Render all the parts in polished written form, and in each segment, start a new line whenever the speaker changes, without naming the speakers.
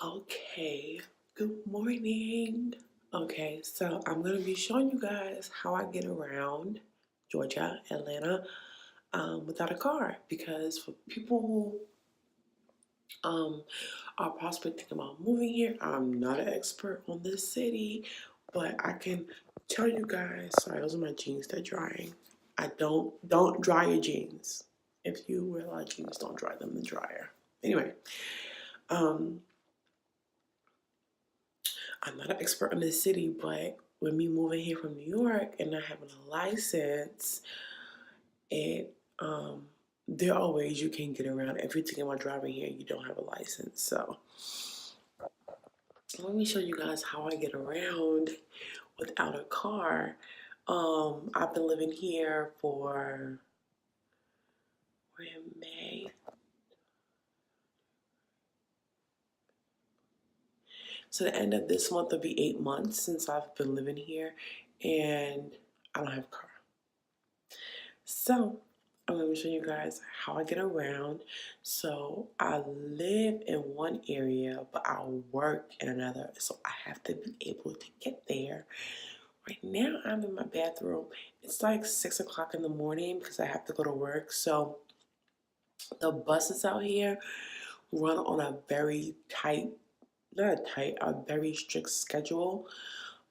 Okay, good morning. Okay, so I'm gonna be showing you guys how I get around Georgia, Atlanta, without a car. Because for people who are possibly thinking about moving here, I'm not an expert on this city, but I can tell you guys. Sorry, those are my jeans. They're drying. I don't dry your jeans. If you wear a lot of jeans, don't dry them in the dryer. Anyway, um, I'm not an expert in this city, but with me moving here from New York and not having a license, it there are ways you can get around. If you're thinking about driving here, you don't have a license. So let me show you guys how I get around without a car. I've been living here for we're in May. So the end of this month will be 8 months since I've been living here, and I don't have a car. So I'm going to show you guys how I get around. So I live in one area, but I work in another. So I have to be able to get there. Right now I'm in my bathroom. It's like 6 o'clock in the morning because I have to go to work. So the buses out here run on a very tight, not tight, a very strict schedule.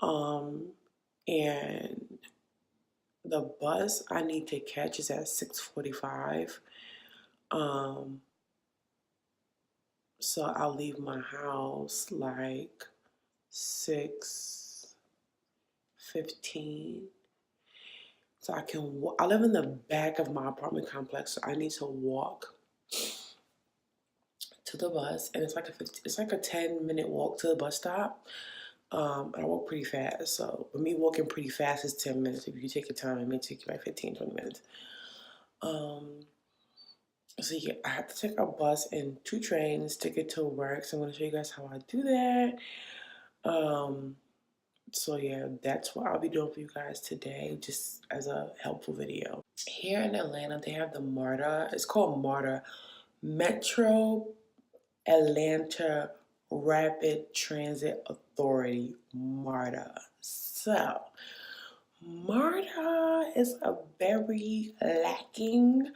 And the bus I need to catch is at 6:45. So I'll leave my house like 6:15. So I live in the back of my apartment complex, so I need to walk to the bus, and it's like a 10-minute walk to the bus stop. And I walk pretty fast, so with me walking pretty fast is 10 minutes. If you take your time, it may take you like 15-20 minutes. So yeah, I have to take a bus and 2 trains to get to work. So I'm going to show you guys how I do that. So yeah, that's what I'll be doing for you guys today, just as a helpful video. Here in Atlanta, they have the MARTA. It's called MARTA, Metro Atlanta Rapid Transit Authority, MARTA. So MARTA is a very lacking.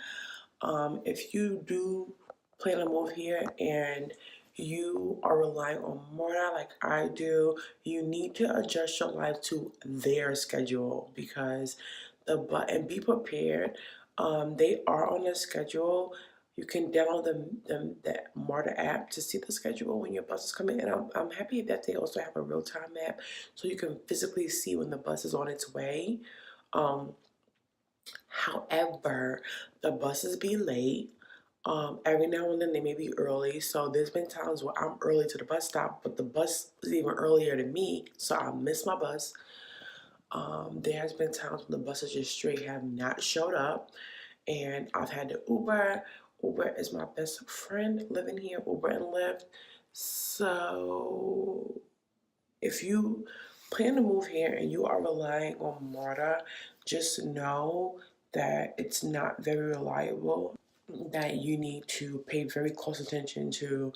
If you do plan to move here and you are relying on MARTA like I do, you need to adjust your life to their schedule because and be prepared. They are on a schedule. You can download the MARTA app to see the schedule when your bus is coming. And I'm happy that they also have a real-time app so you can physically see when the bus is on its way. However, the buses be late. Every now and then they may be early. So there's been times where I'm early to the bus stop, but the bus is even earlier than me, so I miss my bus. There has been times when the buses just straight have not showed up, and I've had to Uber. Uber is my best friend living here, Uber and Lyft. So if you plan to move here and you are relying on MARTA, just know that it's not very reliable, that you need to pay very close attention to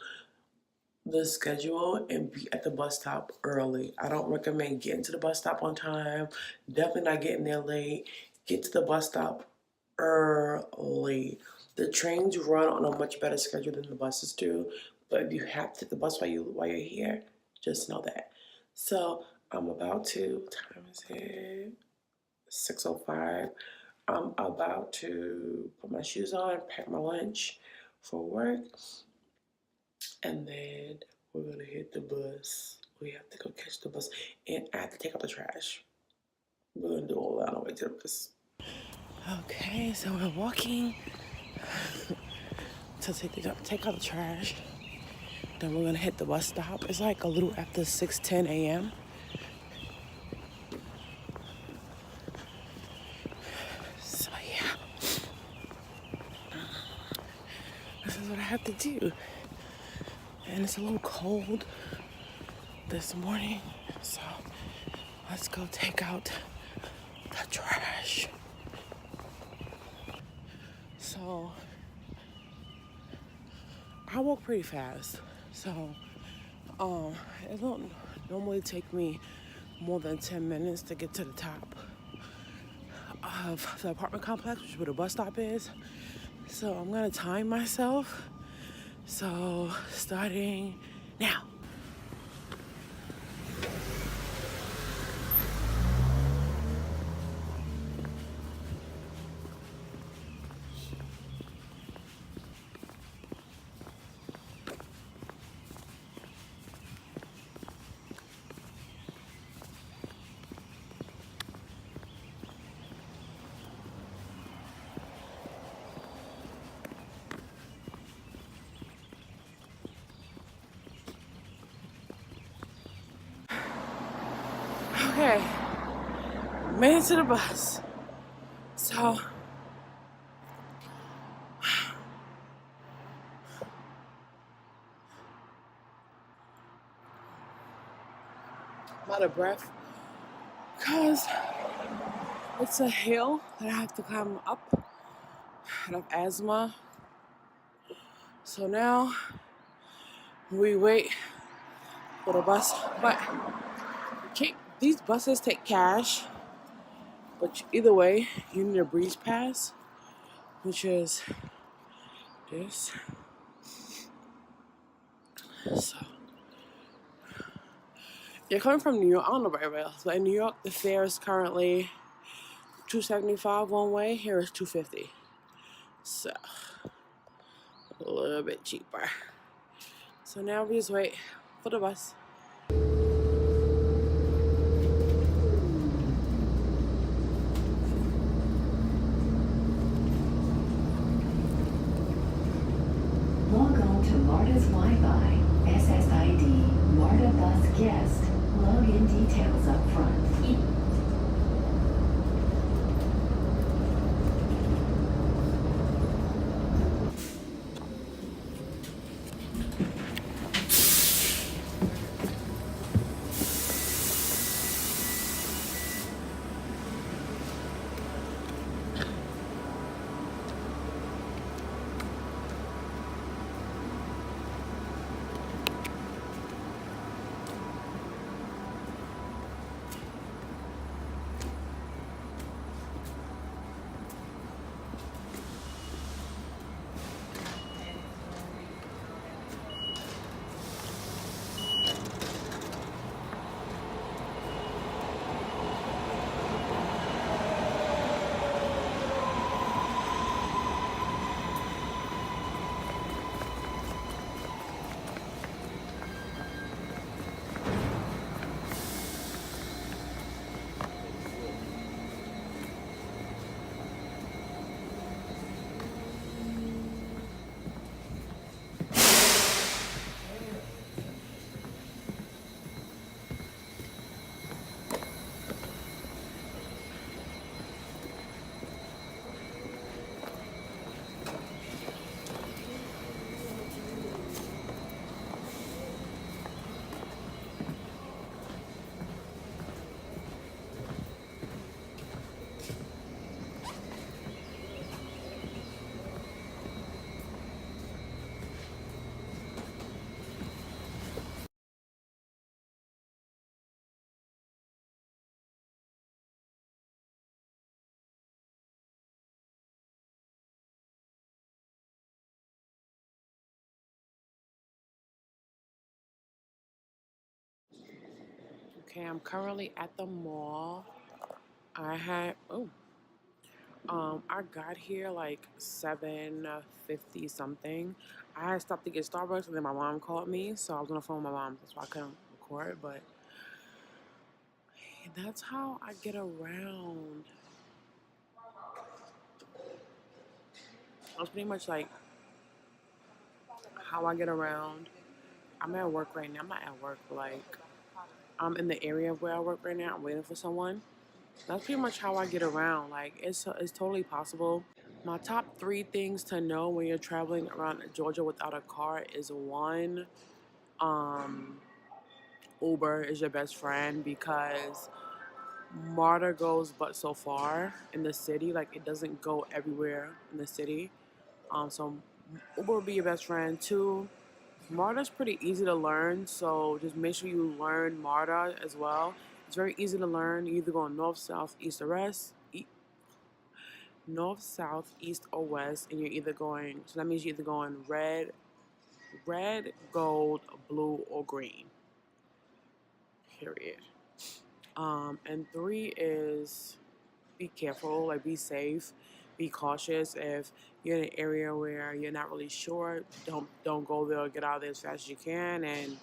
the schedule and be at the bus stop early. I don't recommend getting to the bus stop on time, definitely not getting there late. Get to the bus stop early. The trains run on a much better schedule than the buses do, but if you have to take the bus while you're here, just know that. So I'm about to, what time is it? 6:05. I'm about to put my shoes on, pack my lunch for work, and then we're gonna hit the bus. We have to go catch the bus, and I have to take out the trash. We're gonna do all that on the way to the bus. Okay, so we're walking to take out the trash. Then we're gonna hit the bus stop. It's like a little after 6:10 a.m. So yeah, this is what I have to do. And it's a little cold this morning, so let's go take out the trash. So I walk pretty fast, so Um, it don't normally take me more than 10 minutes to get to the top of the apartment complex, which is where the bus stop is. So I'm gonna time myself. So starting now. Okay, made it to the bus. So I'm out of breath because it's a hill that I have to climb up. I have asthma. So now we wait for the bus. But these buses take cash. But either way, you need a breeze pass, which is this. So you're coming from New York. I don't know about everybody else, but in New York, the fare is currently $2.75 one way. Here is $2.50. So a little bit cheaper. So now we just wait for the bus.
Log on to MARTA's Wi-Fi, SSID, MARTA bus guest. Login details up front.
Okay, I'm currently at the mall. I got here like 7:50 something. I had stopped to get Starbucks and then my mom called me, so I was on the phone with my mom. That's why I couldn't record. But that's how I get around. That's pretty much like how I get around. I'm at work right now. I'm not at work, but like I'm in the area where I work right now. I'm waiting for someone. That's pretty much how I get around. Like it's totally possible. My top three things to know when you're traveling around Georgia without a car is one, um, Uber is your best friend because MARTA goes but so far in the city. Like it doesn't go everywhere in the city. So Uber will be your best friend. Two, MARTA's pretty easy to learn, so just make sure you learn MARTA as well. It's very easy to learn. You either go north, south, east, or west. North, south, east, or west, and you're either going. So that means you're either going red, gold, blue, or green. Period. And 3 is be careful, like be safe, be cautious. If you're in an area where you're not really sure, don't go there. Get out of there as fast as you can. And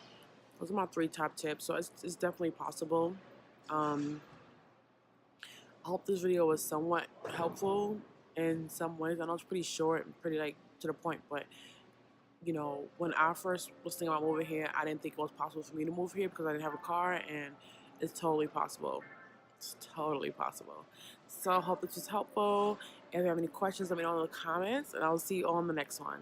those are my 3 top tips. So it's definitely possible. I hope this video was somewhat helpful in some ways. I know it's pretty short and pretty like to the point, but you know, when I first was thinking about moving here, I didn't think it was possible for me to move here because I didn't have a car, and it's totally possible. It's totally possible. So I hope this was helpful. If you have any questions, let me know in the comments, and I'll see you on the next one.